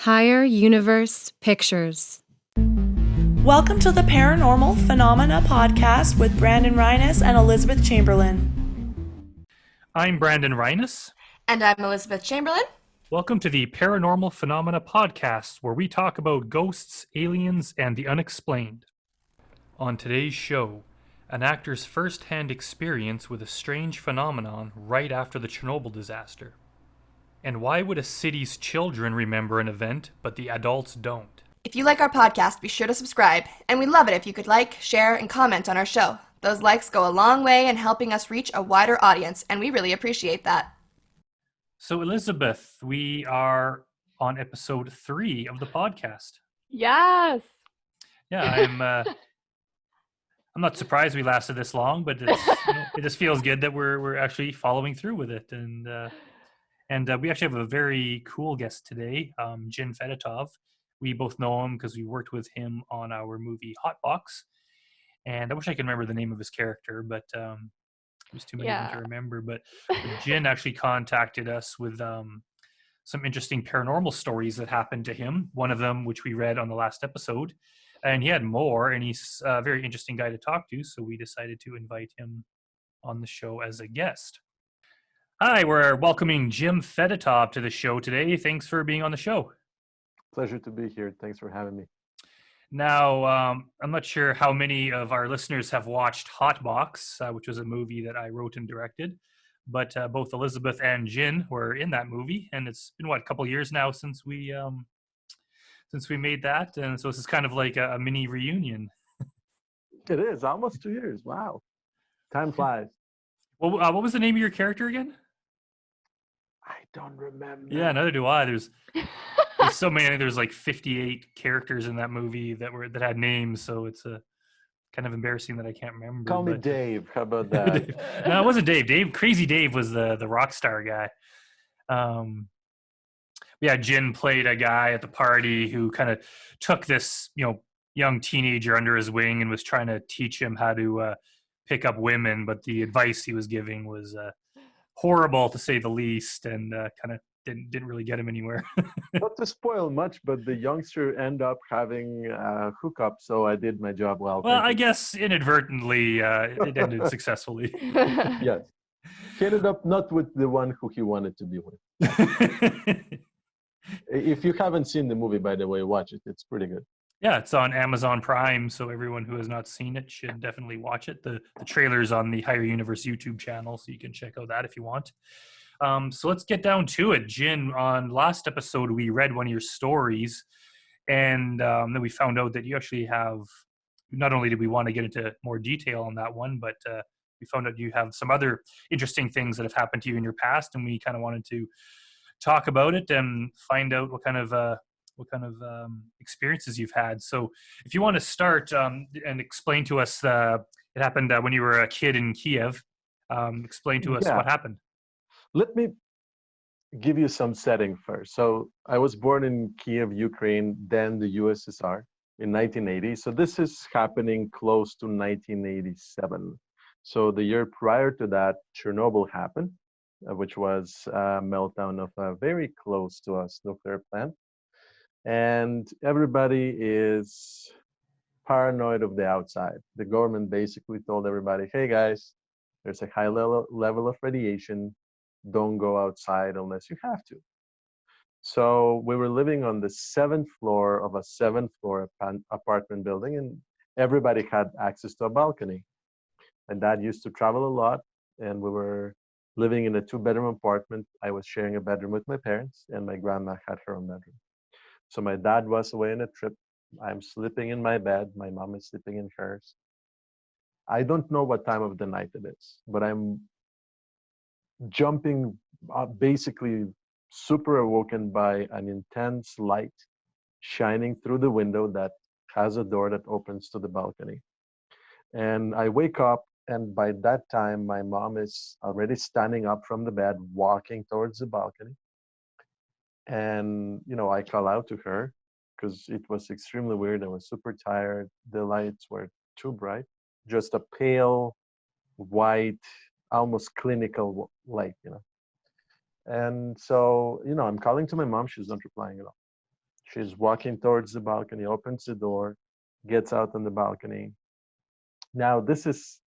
Higher Universe Pictures. Welcome to the Paranormal Phenomena podcast with Brandon Rhiness and Elizabeth Chamberlain. I'm Brandon Rhiness. And I'm Elizabeth Chamberlain. Welcome to the Paranormal Phenomena podcast, where we talk about ghosts, aliens, and the unexplained. On today's show, an actor's first-hand experience with a strange phenomenon right after the Chernobyl disaster. And why would a city's children remember an event, but the adults don't? If you like our podcast, be sure to subscribe. And we'd love it if you could like, share, and comment on our show. Those likes go a long way in helping us reach a wider audience, and we really appreciate that. So, Elizabeth, we are on episode 3 of the podcast. Yes. Yeah, I'm not surprised we lasted this long, but it just feels good that we're actually following through with it. And we actually have a very cool guest today, Gin Fedetov. We both know him because we worked with him on our movie Hot Box. And I wish I could remember the name of his character, but there's too many of them to remember. But Gin actually contacted us with some interesting paranormal stories that happened to him. One of them, which we read on the last episode. And he had more, and he's a very interesting guy to talk to. So we decided to invite him on the show as a guest. Hi, we're welcoming Gin Fedetov to the show today. Thanks for being on the show. Pleasure to be here. Thanks for having me. Now, I'm not sure how many of our listeners have watched Hot Box, which was a movie that I wrote and directed, but both Elizabeth and Gin were in that movie, and it's been, a couple years now since we made that, and so this is kind of like a mini reunion. It is almost 2 years. Wow. Time flies. Well, what was the name of your character again? I don't remember. Yeah, neither do I. There's so many. I think there's like 58 characters in that movie that had names, so it's kind of embarrassing that I can't remember. Call me Dave. How about that? No, it wasn't Dave. Crazy Dave was the rock star guy. Yeah, Gin played a guy at the party who kind of took this, young teenager under his wing and was trying to teach him how to pick up women, but the advice he was giving was horrible, to say the least, and kind of didn't really get him anywhere. Not to spoil much, but the youngster ended up having a hookup, so I did my job well. Well, I guess inadvertently it ended successfully. Yes. He ended up not with the one who he wanted to be with. If you haven't seen the movie, by the way, watch it. It's pretty good. Yeah, it's on Amazon Prime, so everyone who has not seen it should definitely watch it. The trailer's on the Higher Universe YouTube channel, so you can check out that if you want. So let's get down to it. Gin, on last episode, we read one of your stories, and then we found out that you actually have, not only did we want to get into more detail on that one, but we found out you have some other interesting things that have happened to you in your past, and we kind of wanted to talk about it and find out what kind of experiences you've had. So if you want to start and explain to us, it happened when you were a kid in Kiev. Explain to us what happened. Let me give you some setting first. So I was born in Kiev, Ukraine, then the USSR in 1980. So this is happening close to 1987. So the year prior to that, Chernobyl happened, which was a meltdown of a very close to us nuclear plant. And everybody is paranoid of the outside. The government basically told everybody, hey guys, there's a high level of radiation. Don't go outside unless you have to. So we were living on the 7th floor of a 7th-floor apartment building, and everybody had access to a balcony. And Dad used to travel a lot, and we were living in a 2-bedroom apartment. I was sharing a bedroom with my parents, and my grandma had her own bedroom. So my dad was away on a trip. I'm sleeping in my bed. My mom is sleeping in hers. I don't know what time of the night it is, but I'm jumping up, basically super awoken by an intense light shining through the window that has a door that opens to the balcony. And I wake up, and by that time, my mom is already standing up from the bed, walking towards the balcony. And, I call out to her because it was extremely weird. I was super tired. The lights were too bright, just a pale, white, almost clinical light, And so, I'm calling to my mom. She's not replying at all. She's walking towards the balcony, opens the door, gets out on the balcony. Now, this is,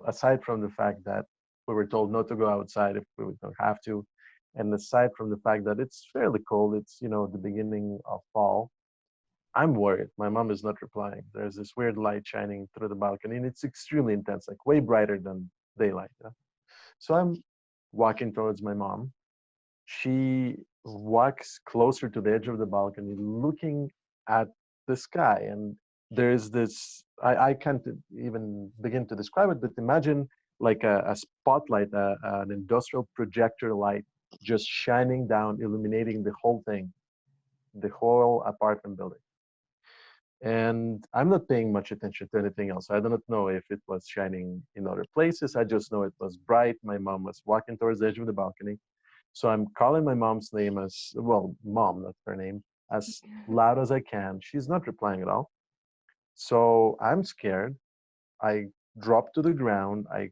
aside from the fact that we were told not to go outside if we don't have to, and aside from the fact that it's fairly cold, it's, the beginning of fall, I'm worried. My mom is not replying. There's this weird light shining through the balcony, and it's extremely intense, like way brighter than daylight. So I'm walking towards my mom. She walks closer to the edge of the balcony, looking at the sky. And there's this, I can't even begin to describe it, but imagine like a spotlight, an industrial projector light just shining down, illuminating the whole thing, the whole apartment building. And I'm not paying much attention to anything else. I do not know if it was shining in other places. I just know it was bright. My mom was walking towards the edge of the balcony. So I'm calling my mom's name as, well, mom, that's her name, as loud as I can. She's not replying at all. So I'm scared. I drop to the ground. I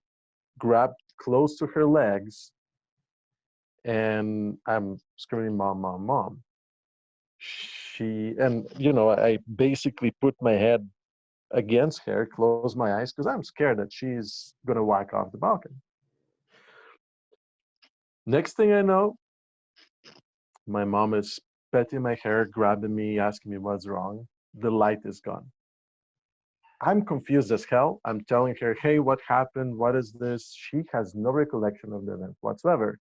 grab close to her legs, and I'm screaming, mom, mom, mom. I basically put my head against her, close my eyes, because I'm scared that she's going to walk off the balcony. Next thing I know, my mom is petting my hair, grabbing me, asking me what's wrong. The light is gone. I'm confused as hell. I'm telling her, hey, what happened? What is this? She has no recollection of the event whatsoever.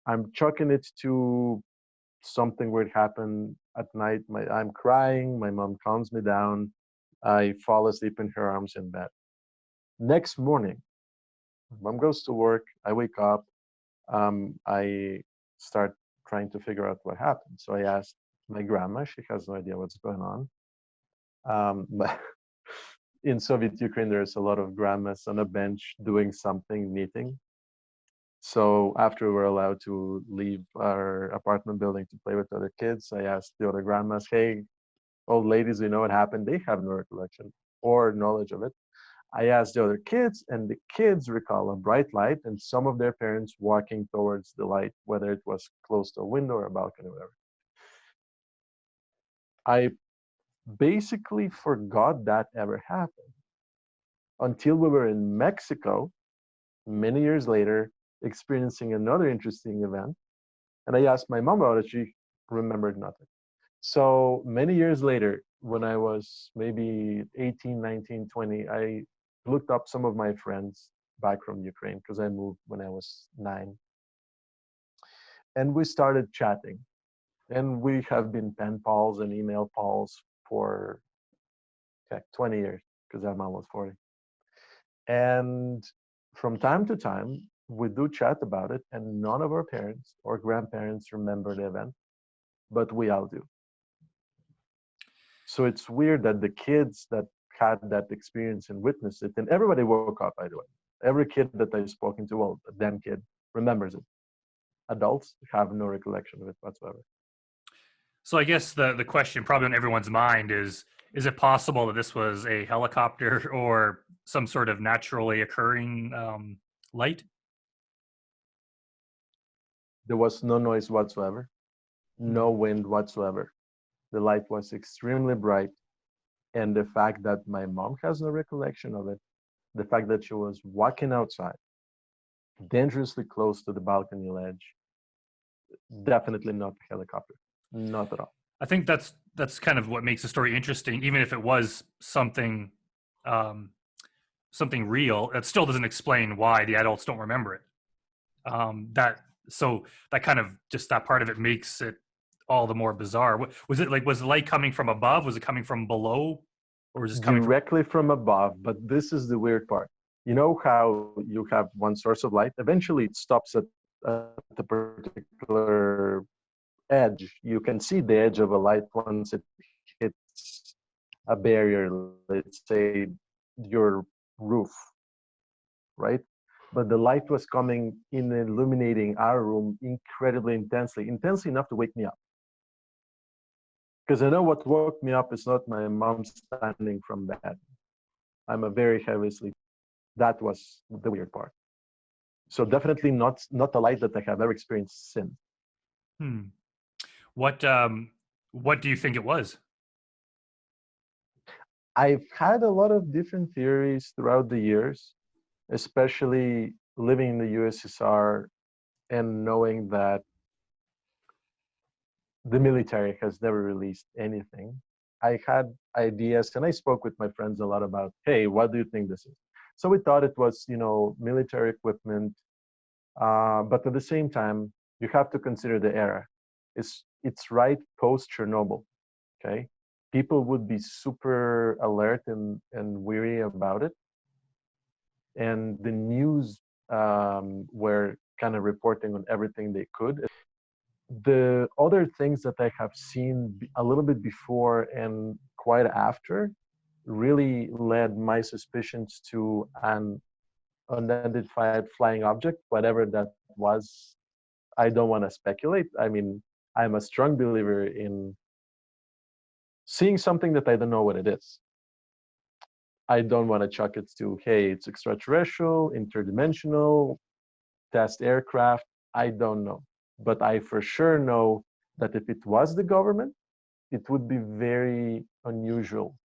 I'm chalking it to something weird happened at night. I'm crying. My mom calms me down. I fall asleep in her arms in bed. Next morning, mom goes to work. I wake up. I start trying to figure out what happened. So I asked my grandma. She has no idea what's going on. But in Soviet Ukraine, there's a lot of grandmas on a bench doing something, knitting. So after we're allowed to leave our apartment building to play with other kids, I asked the other grandmas, hey, old ladies, you know what happened? They have no recollection or knowledge of it. I asked the other kids, and the kids recall a bright light and some of their parents walking towards the light, whether it was close to a window or a balcony or whatever. I basically forgot that ever happened until we were in Mexico many years later, experiencing another interesting event. And I asked my mom about it. She remembered nothing. So many years later, when I was maybe 18, 19, 20, I looked up some of my friends back from Ukraine because I moved when I was 9. And we started chatting. And we have been pen pals and email pals for 20 years because I'm almost 40. And from time to time, we do chat about it, and none of our parents or grandparents remember the event, but we all do. So it's weird that the kids that had that experience and witnessed it, and everybody woke up, by the way. Every kid that I've spoken to, well, a damn kid, remembers it. Adults have no recollection of it whatsoever. So I guess the question probably on everyone's mind is it possible that this was a helicopter or some sort of naturally occurring light? There was no noise whatsoever, no wind whatsoever. The light was extremely bright. And the fact that my mom has no recollection of it, the fact that she was walking outside, dangerously close to the balcony ledge, definitely not a helicopter, not at all. I think that's kind of what makes the story interesting. Even if it was something something real, it still doesn't explain why the adults don't remember it. So that kind of just that part of it makes it all the more bizarre. Was it like, was the light coming from above? Was it coming from below? Or was it coming directly from above? But this is the weird part. You know how you have one source of light? Eventually it stops at the particular edge. You can see the edge of a light once it hits a barrier, let's say your roof, right? But the light was coming in, illuminating our room incredibly intensely enough to wake me up. Because I know what woke me up is not my mom standing from bed. I'm a very heavy sleeper. That was the weird part. So definitely not the light that I have ever experienced since. What What do you think it was? I've had a lot of different theories throughout the years, especially living in the USSR and knowing that the military has never released anything. I had ideas and I spoke with my friends a lot about, hey, what do you think this is? So we thought it was, military equipment. But at the same time, you have to consider the era. It's right post Chernobyl. Okay. People would be super alert and weary about it. And the news were kind of reporting on everything they could. The other things that I have seen a little bit before and quite after really led my suspicions to an unidentified flying object, whatever that was. I don't want to speculate. I mean, I'm a strong believer in seeing something that I don't know what it is. I don't want to chuck it to, hey, it's extraterrestrial, interdimensional, test aircraft. I don't know. But I for sure know that if it was the government, it would be very unusual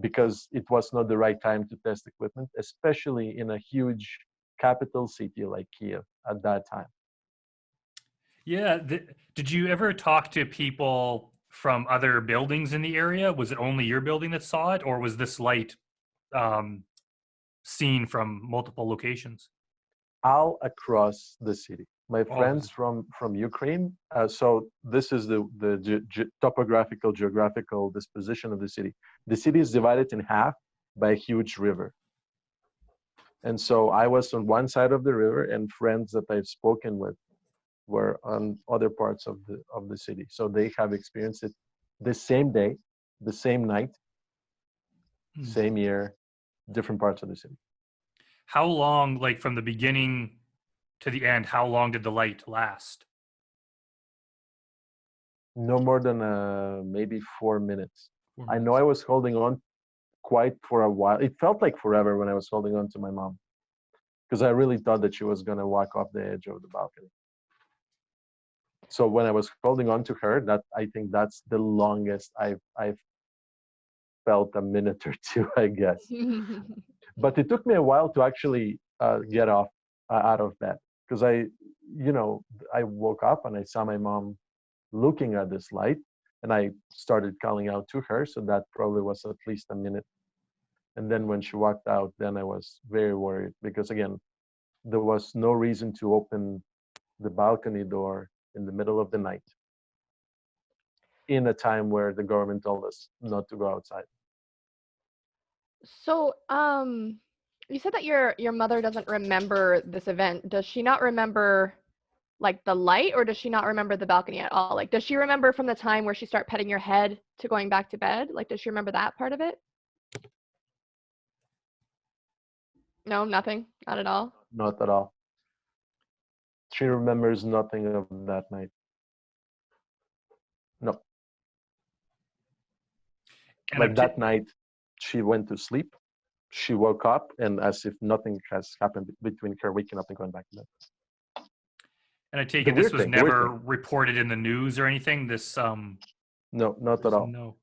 because it was not the right time to test equipment, especially in a huge capital city like Kiev at that time. Yeah. Did you ever talk to people from other buildings in the area? Was it only your building that saw it, or was this light seen from multiple locations? All across the city. My Oh, friends from Ukraine. So this is the topographical, geographical disposition of the city. The city is divided in half by a huge river. And so I was on one side of the river, and friends that I've spoken with were on other parts of the city. So they have experienced it the same day, the same night, same year, different parts of the city. How long, like from the beginning to the end, how long did the light last? No more than maybe 4 minutes. 4 I know minutes. I was holding on quite for a while. It felt like forever when I was holding on to my mom because I really thought that she was going to walk off the edge of the balcony. So when I was holding on to her, that I think that's the longest I've felt, a minute or two, I guess. But it took me a while to actually get off out of bed because I woke up and I saw my mom looking at this light and I started calling out to her. So that probably was at least a minute. And then when she walked out, then I was very worried because again, there was no reason to open the balcony door in the middle of the night in a time where the government told us not to go outside. So, you said that your mother doesn't remember this event. Does she not remember like the light, or does she not remember the balcony at all? Like, does she remember from the time where she started petting your head to going back to bed? Like, does she remember that part of it? No, nothing, not at all. Not at all. She remembers nothing of that night. No. And Like that night, she went to sleep. She woke up, and as if nothing has happened between her waking up and going back to bed. And I take The it this weird was thing, the weird never thing. reported in the news or anything. This No, not at all. no.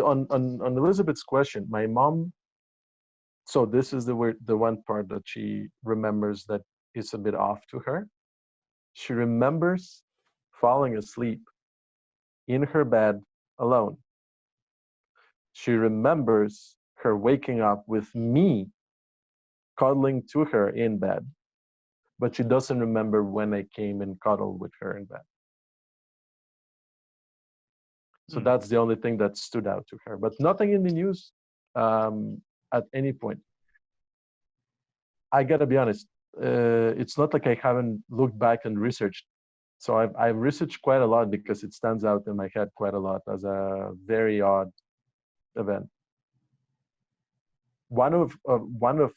On Elizabeth's question, my mom. So this is the one part that she remembers that is a bit off to her. She remembers falling asleep in her bed alone. She remembers her waking up with me cuddling to her in bed, but she doesn't remember when I came and cuddled with her in bed. So that's the only thing that stood out to her, but nothing in the news at any point. I gotta be honest, it's not like I haven't looked back and researched. So I've researched quite a lot because it stands out in my head quite a lot as a very odd event. One of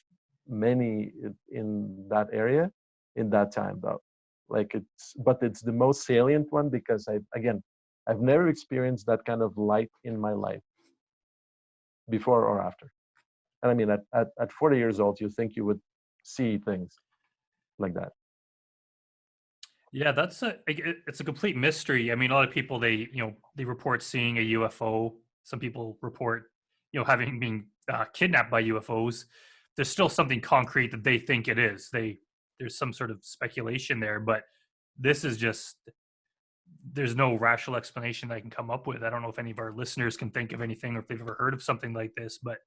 many in that area in that time though. But it's the most salient one because I've never experienced that kind of light in my life before or after. And I mean, at 40 years old, you think you would see things like that. Yeah, it's a complete mystery. I mean, a lot of people they report seeing a UFO. Some people report having been kidnapped by UFOs. There's still something concrete that they think it is. There's some sort of speculation there, but this is just there's no rational explanation that I can come up with. I don't know if any of our listeners can think of anything or if they've ever heard of something like this, but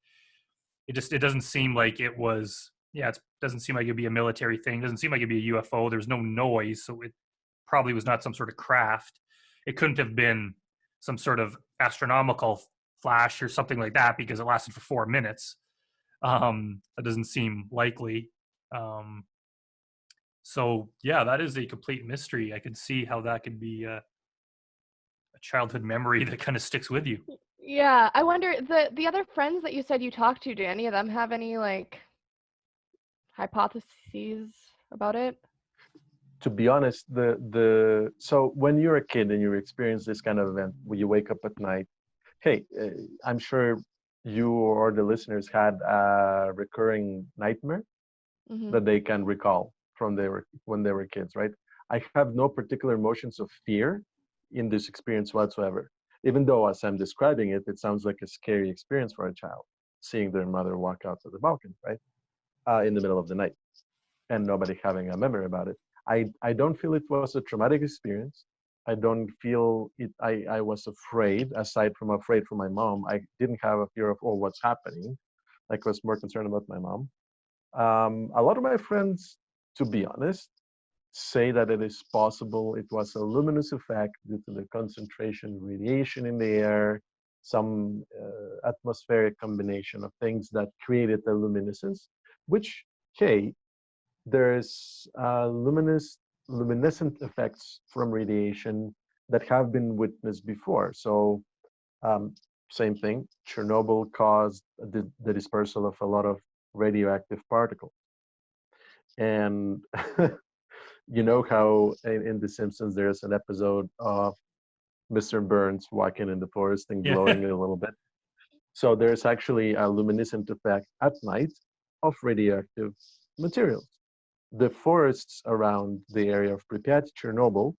it doesn't seem like it was. Yeah, it doesn't seem like it'd be a military thing. It doesn't seem like it'd be a UFO. There's no noise, so it probably was not some sort of craft. It couldn't have been some sort of astronomical flash or something like that because it lasted for 4 minutes. That doesn't seem likely. Um, so yeah, that is a complete mystery. I can see how that could be a childhood memory that kind of sticks with you. Yeah, I wonder the other friends that you said you talked to, do any of them have any like hypotheses about it? To be honest, the so when you're a kid and you experience this kind of event, where you wake up at night, hey, I'm sure you or the listeners had a recurring nightmare Mm-hmm. that they can recall from when they were kids, right? I have no particular emotions of fear in this experience whatsoever. Even though, as I'm describing it, it sounds like a scary experience for a child, seeing their mother walk out to the balcony, right, in the middle of the night, and nobody having a memory about it. I don't feel it was a traumatic experience. I don't feel it. I was afraid. Aside from afraid for my mom, I didn't have a fear of what's happening. Like, I was more concerned about my mom. A lot of my friends, to be honest, say that it is possible it was a luminous effect due to the concentration radiation in the air, some atmospheric combination of things that created the luminescence, which, hey, there's luminescent effects from radiation that have been witnessed before. So um, same thing, Chernobyl caused the dispersal of a lot of radioactive particles. And you know how in The Simpsons there's an episode of Mr. Burns walking in the forest and Yeah. glowing a little bit. So there's actually a luminescent effect at night of radioactive materials. The forests around the area of Pripyat, Chernobyl,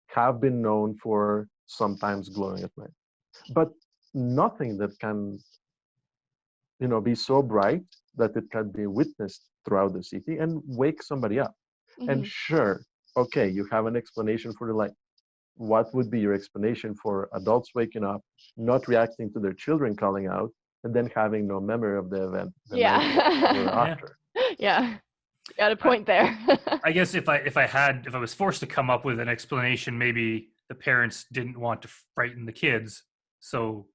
have been known for sometimes glowing at night. But nothing that can, be so bright that it can be witnessed throughout the city and wake somebody up. And Mm-hmm. sure, okay, you have an explanation for the light. What would be your explanation for adults waking up, not reacting to their children calling out, and then having no memory of the event the night Yeah. after? Yeah. Got a I, point there. I guess if I was forced to come up with an explanation, maybe the parents didn't want to frighten the kids, so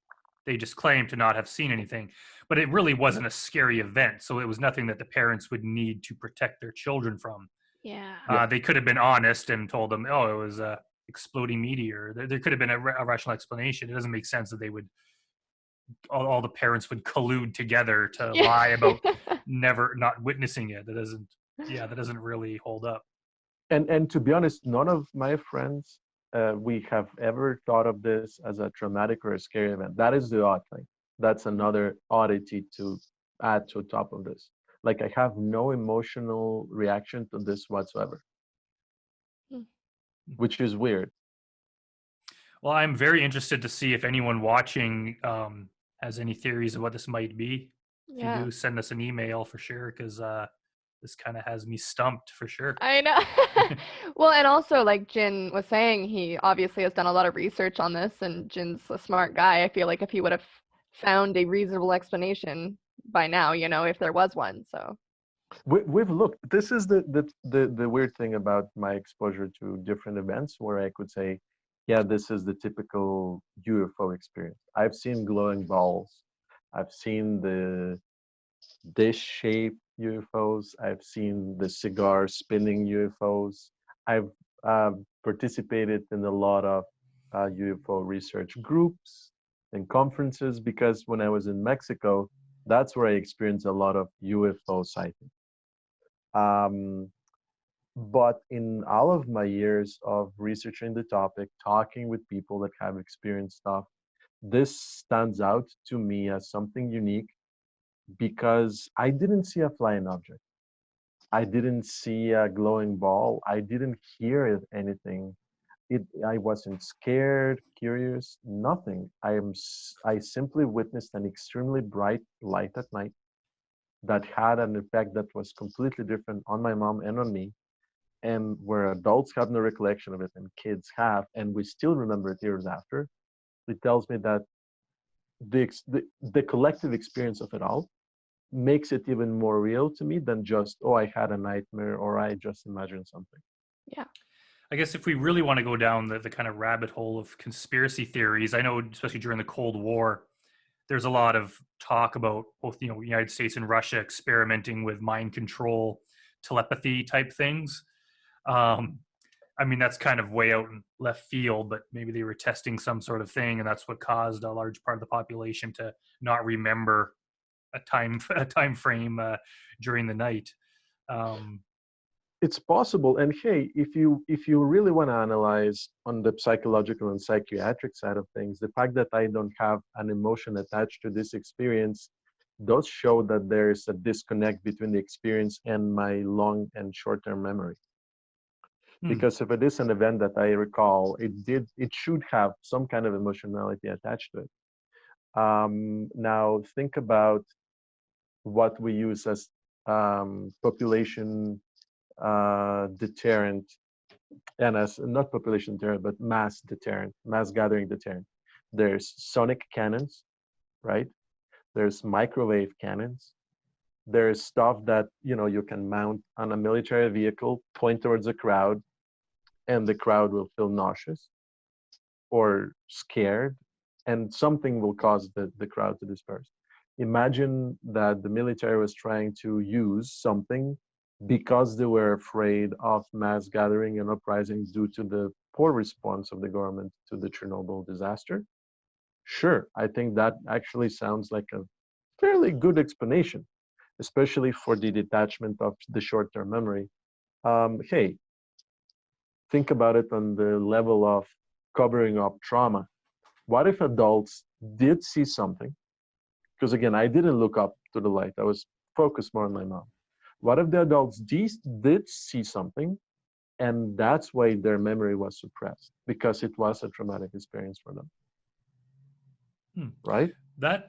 they just claimed to not have seen anything. But it really wasn't a scary event, so it was nothing that the parents would need to protect their children from. Yeah. Yeah. They could have been honest and told them, "Oh, it was a exploding meteor." There could have been a rational explanation. It doesn't make sense that they would all the parents would collude together to Yeah. lie about never not witnessing it. That doesn't really hold up. And to be honest, none of my friends we have ever thought of this as a traumatic or a scary event. That is the odd thing. That's another oddity to add to top of this. Like, I have no emotional reaction to this whatsoever, Hmm. which is weird. Well, I'm very interested to see if anyone watching has any theories of what this might be. If you Yeah. do, send us an email for sure, because this kind of has me stumped for sure. I know. Well, and also, like Jin was saying, he obviously has done a lot of research on this, and Jin's a smart guy. I feel like if he would have found a reasonable explanation by now, if there was one. So, We've looked. This is the weird thing about my exposure to different events, where I could say, yeah, this is the typical UFO experience. I've seen glowing balls. I've seen the dish-shaped UFOs. I've seen the cigar spinning UFOs. I've participated in a lot of UFO research groups and conferences, because when I was in Mexico, that's where I experienced a lot of UFO sightings. But in all of my years of researching the topic, talking with people that have experienced stuff, this stands out to me as something unique, because I didn't see a flying object. I didn't see a glowing ball. I didn't hear anything. I wasn't scared, curious, nothing. I simply witnessed an extremely bright light at night that had an effect that was completely different on my mom and on me. And where adults have no recollection of it and kids have, and we still remember it years after, it tells me that the collective experience of it all makes it even more real to me than just, oh, I had a nightmare or I just imagined something. Yeah. I guess if we really want to go down the kind of rabbit hole of conspiracy theories, I know especially during the Cold War, there's a lot of talk about both, the United States and Russia experimenting with mind control, telepathy type things. I mean, that's kind of way out in left field, but maybe they were testing some sort of thing, and that's what caused a large part of the population to not remember a time frame during the night. It's possible, and hey, if you really want to analyze on the psychological and psychiatric side of things, the fact that I don't have an emotion attached to this experience does show that there is a disconnect between the experience and my long and short-term memory. Because if it is an event that I recall, it should have some kind of emotionality attached to it. Now think about what we use as population deterrent, and as not population deterrent, but mass deterrent, mass gathering deterrent. There's sonic cannons, right? There's microwave cannons. There's stuff that you can mount on a military vehicle, point towards a crowd, and the crowd will feel nauseous or scared, and something will cause the crowd to disperse. Imagine that the military was trying to use something because they were afraid of mass gathering and uprisings due to the poor response of the government to the Chernobyl disaster. Sure, I think that actually sounds like a fairly good explanation, especially for the detachment of the short-term memory. Hey, think about it on the level of covering up trauma. What if adults did see something? Because again, I didn't look up to the light. I was focused more on my mom. What if the adults did see something, and that's why their memory was suppressed, because it was a traumatic experience for them? Right? That's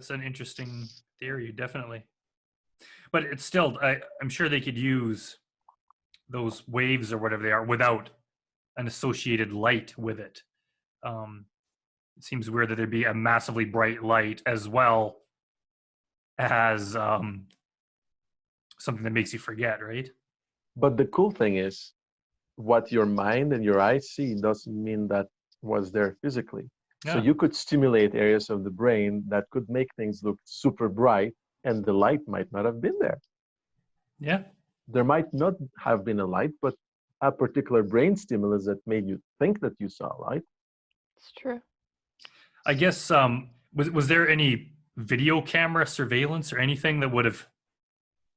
an interesting theory, definitely. But it's still, I'm sure they could use those waves or whatever they are without an associated light with it. It seems weird that there'd be a massively bright light as well as something that makes you forget, right? But the cool thing is, what your mind and your eyes see doesn't mean that was there physically. Yeah. So you could stimulate areas of the brain that could make things look super bright, and the light might not have been there. Yeah. There might not have been a light, but a particular brain stimulus that made you think that you saw a light. It's true. I guess, was there any video camera surveillance or anything that would have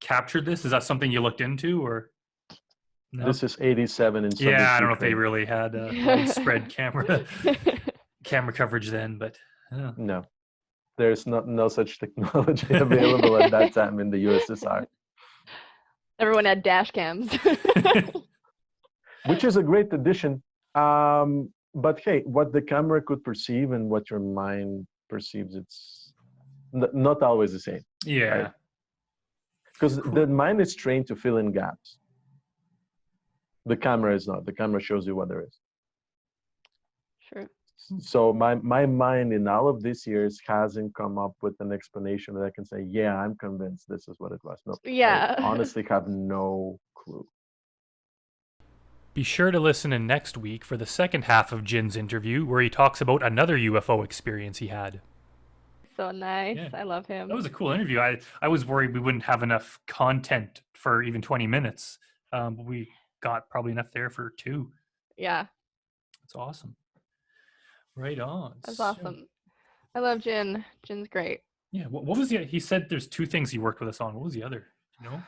captured this? Is that something you looked into, or? No? This is 87 in Soviet I don't know Ukraine. if they really had widespread camera coverage then, but no, there's no such technology available at that time in the USSR. Everyone had dash cams. Which is a great addition. But hey, what the camera could perceive and what your mind perceives, it's not always the same. Yeah. Because the mind is trained to fill in gaps. The camera is not. The camera shows you what there is. Sure. So my mind in all of these years hasn't come up with an explanation that I can say, yeah, I'm convinced this is what it was. No, yeah. I honestly have no clue. Be sure to listen in next week for the second half of Gin's interview, where he talks about another UFO experience he had. So nice. Yeah. I love him. That was a cool interview. I was worried we wouldn't have enough content for even 20 minutes. But we got probably enough there for 2. Yeah. That's awesome. Right on. That's awesome. I love Gin. Gin's great. Yeah. What was the? He said there's 2 things he worked with us on. What was the other? Do you know?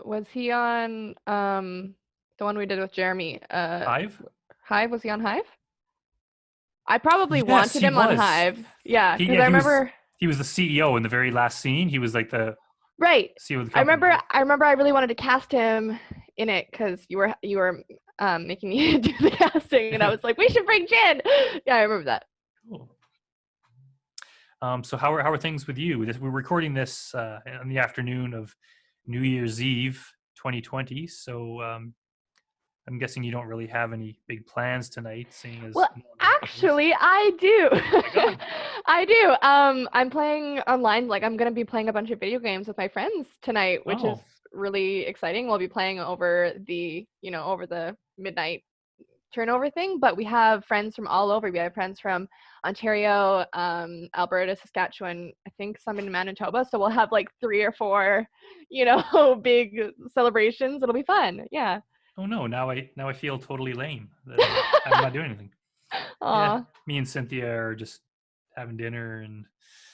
Was he on the one we did with Jeremy? Hive? Hive? Was he on Hive? I probably Yes, wanted he him on was. Hive. Yeah, because Yeah, I remember he was the CEO in the very last scene. He was like the Right. CEO of the I company. remember I really wanted to cast him in it because you were making me do the casting, and I was like, we should bring Jen. Yeah, I remember that. Cool. So how are things with you? We're recording this in the afternoon of New Year's Eve 2020. So I'm guessing you don't really have any big plans tonight, seeing as Well, actually, I do. Oh my God. I do. I'm playing online. Like, I'm gonna be playing a bunch of video games with my friends tonight, which is Oh. really exciting. We'll be playing over the midnight turnover thing, but we have friends from all over. We have friends from Ontario, Alberta, Saskatchewan, I think some in Manitoba. So we'll have like 3 or 4, big celebrations. It'll be fun. Yeah. Oh no! Now I feel totally lame that I'm not doing anything. Aw. Yeah, me and Cynthia are just having dinner, and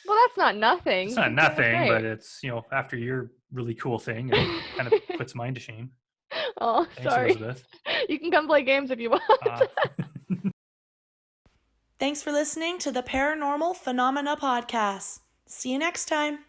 Well, that's not nothing. it's not Cynthia was nothing, but great. it's after your really cool thing, it kind of puts mine to shame. Oh, Thanks, sorry. Elizabeth. You can come play games if you want. Thanks for listening to the Paranormal Phenomena Podcast. See you next time.